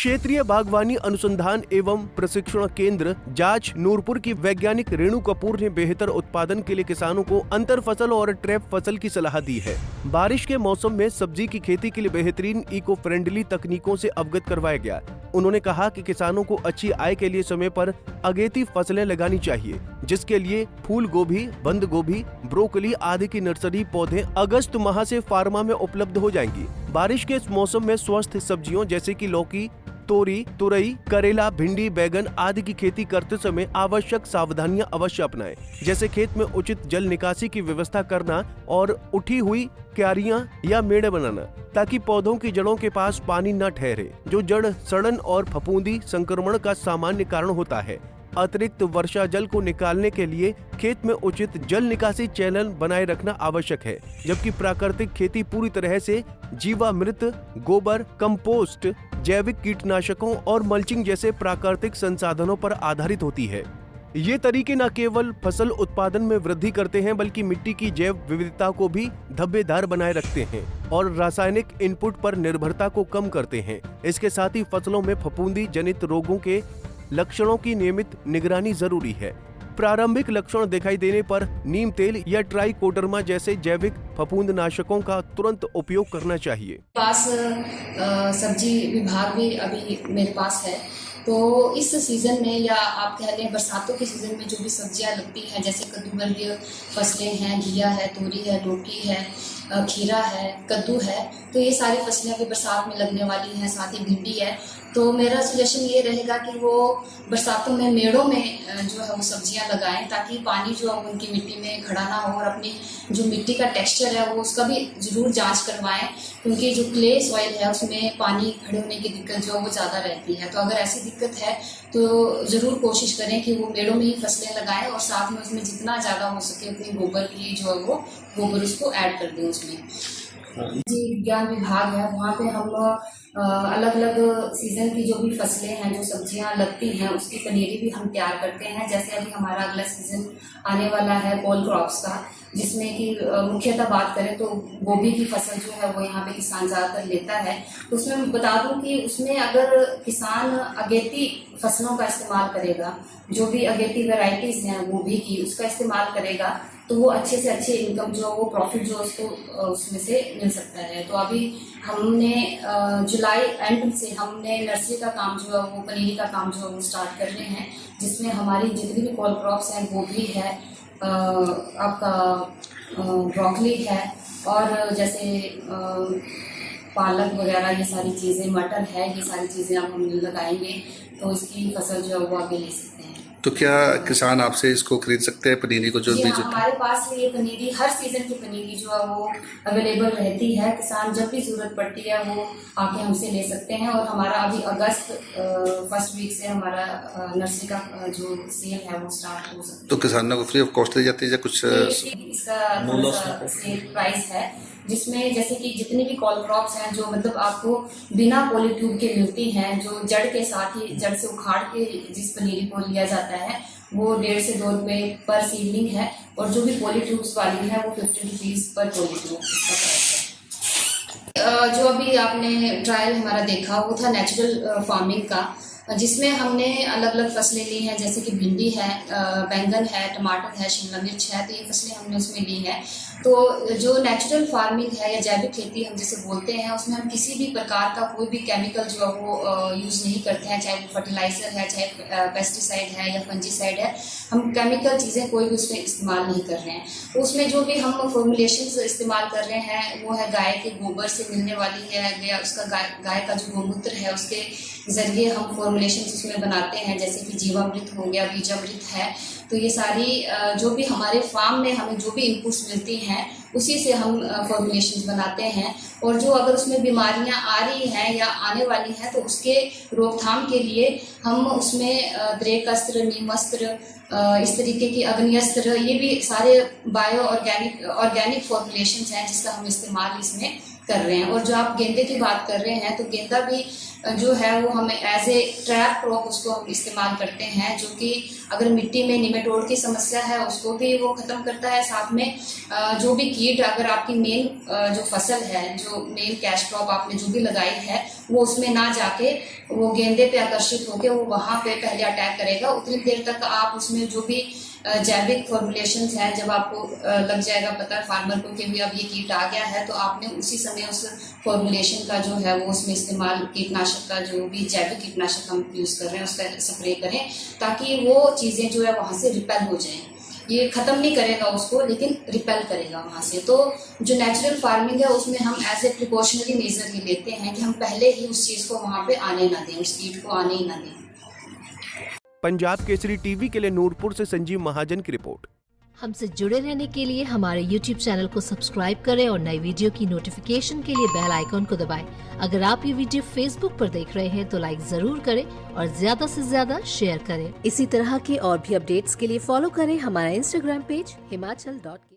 क्षेत्रीय बागवानी अनुसंधान एवं प्रशिक्षण केंद्र जांच नूरपुर की वैज्ञानिक रेणु कपूर ने बेहतर उत्पादन के लिए किसानों को अंतर फसल और ट्रैप फसल की सलाह दी है। बारिश के मौसम में सब्जी की खेती के लिए बेहतरीन इको फ्रेंडली तकनीकों से अवगत करवाया गया। उन्होंने कहा कि किसानों को अच्छी आय के लिए समय पर अगेती फसलें लगानी चाहिए, जिसके लिए फूल गोभी, बंद गोभी, ब्रोकली आदि की नर्सरी पौधे अगस्त माह से फार्मा में उपलब्ध हो जाएंगी। बारिश के इस मौसम में स्वस्थ सब्जियों जैसे कि लौकी, तोरी, तुरई, करेला, भिंडी, बैगन आदि की खेती करते समय आवश्यक सावधानियां अवश्य अपनाएं, जैसे खेत में उचित जल निकासी की व्यवस्था करना और उठी हुई क्यारियां या मेड़े बनाना, ताकि पौधों की जड़ों के पास पानी न ठहरे, जो जड़ सड़न और फफूंदी संक्रमण का सामान्य कारण होता है। अतिरिक्त वर्षा जल को निकालने के लिए खेत में उचित जल निकासी चैनल बनाए रखना आवश्यक है, जबकि प्राकृतिक खेती पूरी तरह से जीवामृत, गोबर, कंपोस्ट, जैविक कीटनाशकों और मल्चिंग जैसे प्राकृतिक संसाधनों पर आधारित होती है। ये तरीके न केवल फसल उत्पादन में वृद्धि करते हैं, बल्कि मिट्टी की जैव विविधता को भी धब्बेदार बनाए रखते हैं और रासायनिक इनपुट पर निर्भरता को कम करते हैं। इसके साथ ही फसलों में फफूंदी जनित रोगों के लक्षणों की नियमित निगरानी जरूरी है। प्रारंभिक लक्षण दिखाई देने पर नीम तेल या ट्राइकोडर्मा जैसे जैविक फफूंदनाशकों का तुरंत उपयोग करना चाहिए। पास सब्जी विभाग भी अभी मेरे पास है, तो इस सीजन में या आप कह लें बरसातों के सीजन में जो भी सब्जियां लगती हैं, जैसे कद्दूवर्गीय फसलें हैं, घिया है, तोरी है, लौकी है, खीरा है, कद्दू है, तो ये सारी फसलें अभी बरसात में लगने वाली हैं। साथ ही भिंडी है। तो मेरा सजेशन ये रहेगा कि वो बरसातों में मेड़ों में जो है वो सब्जियां लगाएं, ताकि पानी जो है उनकी मिट्टी में खड़ा ना हो और अपनी जो मिट्टी का टेक्सचर है वो उसका भी जरूर जांच करवाएं, क्योंकि जो क्ले सॉइल है उसमें पानी खड़े होने की दिक्कत जो है वो ज़्यादा रहती है। तो अगर ऐसी दिक्कत है तो ज़रूर कोशिश करें कि वो मेड़ों में ही फसलें लगाएं और साथ में उसमें जितना ज़्यादा हो सके उतनी गोबर की जो है वो गोबर उसको ऐड कर दें उसमें। जी विज्ञान विभाग है, वहाँ पे हम अलग अलग सीजन की जो भी फसलें हैं, जो सब्जियां लगती हैं, उसकी पनीरी भी हम तैयार करते हैं। जैसे अभी हमारा अगला सीजन आने वाला है पॉल क्रॉप्स का, जिसमें कि मुख्यतः बात करें तो गोभी की फसल जो है वो यहाँ पे किसान ज़्यादातर लेता है। तो उसमें मैं बता दूं कि उसमें अगर किसान अगेती फसलों का इस्तेमाल करेगा, जो भी अगेती वैरायटीज़ हैं गोभी की, उसका इस्तेमाल करेगा, तो वो अच्छे से अच्छे इनकम जो वो प्रॉफिट जो उसको उसमें से मिल सकता है। तो अभी हमने जुलाई एंड से हमने नर्सरी का काम जो है वो पनीरी का काम जो है वो स्टार्ट कर रहे हैं, जिसमें हमारी जितनी भी कॉल क्रॉप्स हैं, गोभी है, आपका ब्रोकली है, और जैसे पालक वगैरह ये सारी चीज़ें, मटर है, ये सारी चीज़ें अब हम लगाएंगे तो इसकी फसल जो है वो आगे ले सकते हैं। तो क्या किसान आपसे इसको खरीद सकते हैं पनीरी को, जो बीज? हमारे पास ये पनीरी हर सीजन की पनीरी जो है वो अवेलेबल रहती है। किसान जब भी जरूरत पड़ती है वो आके हमसे ले सकते हैं। और हमारा अभी अगस्त फर्स्ट वीक से हमारा नर्सरी का जो सेल है वो स्टार्ट हो सकता है। तो किसानों को फ्री ऑफ कॉस्ट दी जाती है या कुछ इसका सेल प्राइस है, जिसमें जैसे कि जितनी भी कॉल क्रॉप्स हैं जो मतलब आपको बिना पॉलीट्यूब के मिलती हैं, जो जड़ के साथ ही जड़ से उखाड़ के जिस पनीरी को लिया जाता है, वो 1.5 से 2 रुपए पर सीडलिंग है, और जो भी पॉलीट्यूब्स वाली है वो 50 रुपीज पर पॉलीट्यूब इसका प्राइस है। जो अभी आपने ट्रायल हमारा देखा वो था नेचुरल फार्मिंग का, जिसमें हमने अलग अलग फसलें ली हैं, जैसे कि भिंडी है, बैंगन है, टमाटर है, शिमला मिर्च है, तो ये फसलें हमने उसमें ली हैं। तो जो नेचुरल फार्मिंग है या जैविक खेती हम जिसे बोलते हैं, उसमें हम किसी भी प्रकार का कोई भी केमिकल जो है वो यूज़ नहीं करते हैं, चाहे वो फर्टिलाइज़र है, चाहे पेस्टिसाइड है या फंजीसाइड है, हम केमिकल चीज़ें कोई भी उसमें इस्तेमाल नहीं कर रहे हैं। तो उसमें जो भी हम फॉर्मुलेशंस इस्तेमाल कर रहे हैं वो है गाय के गोबर से मिलने वाली है, या उसका गाय का जो गोमूत्र है उसके ज़रिए हम फॉर्मुलेशंस उसमें बनाते हैं, जैसे कि जीवामृत हो गया, बीजामृत है। तो ये सारी जो भी हमारे फार्म में हमें जो भी इनपुट्स मिलती हैं उसी से हम फॉर्मुलेशंस बनाते हैं। और जो अगर उसमें बीमारियां आ रही हैं या आने वाली हैं तो उसके रोकथाम के लिए हम उसमें द्रेकस्त्र, नीमस्त्र, इस तरीके की अग्नियस्त्र, ये भी सारे बायो ऑर्गेनिक फॉर्मुलेशंस हैं जिसका हम इस्तेमाल इसमें कर रहे हैं। और जो आप गेंदे की बात कर रहे हैं, तो गेंदा भी जो है वो हमें एज ए ट्रैप क्रॉप उसको हम इस्तेमाल करते हैं, जो कि अगर मिट्टी में निमेटोड की समस्या है उसको भी वो खत्म करता है। साथ में जो भी कीट, अगर आपकी मेन जो फसल है, जो मेन कैश क्रॉप आपने जो भी लगाई है, वो उसमें ना जाके वो गेंदे पे आकर्षित होकर वो वहां पे पहले अटैक करेगा। उतनी देर तक आप उसमें जो भी जैविक फॉर्मुलेशंस है, जब आपको लग जाएगा पता फार्मर को कि भी अब ये कीट आ गया है, तो आपने उसी समय उस फॉर्मुलेशन का जो है वो उसमें इस्तेमाल, कीटनाशक का जो भी जैविक कीटनाशक हम यूज़ कर रहे हैं उसका स्प्रे करें, ताकि वो चीज़ें जो है वहाँ से रिपेल हो जाएं। ये ख़त्म नहीं करेगा उसको, लेकिन रिपेल करेगा वहाँ से। तो जो नेचुरल फार्मिंग है उसमें हम एज ए प्रिकॉशनरी मेजर ही लेते हैं कि हम पहले ही उस चीज़ को वहाँ पे आने ना दें, उस कीट को आने ही ना दें। पंजाब केसरी टीवी के लिए नूरपुर से संजीव महाजन की रिपोर्ट। हमसे जुड़े रहने के लिए हमारे YouTube चैनल को सब्सक्राइब करें और नई वीडियो की नोटिफिकेशन के लिए बेल आइकॉन को दबाएं। अगर आप ये वीडियो Facebook पर देख रहे हैं तो लाइक जरूर करें और ज्यादा से ज्यादा शेयर करें। इसी तरह के और भी अपडेट्स के लिए फॉलो करें हमारा Instagram पेज himachal.ke।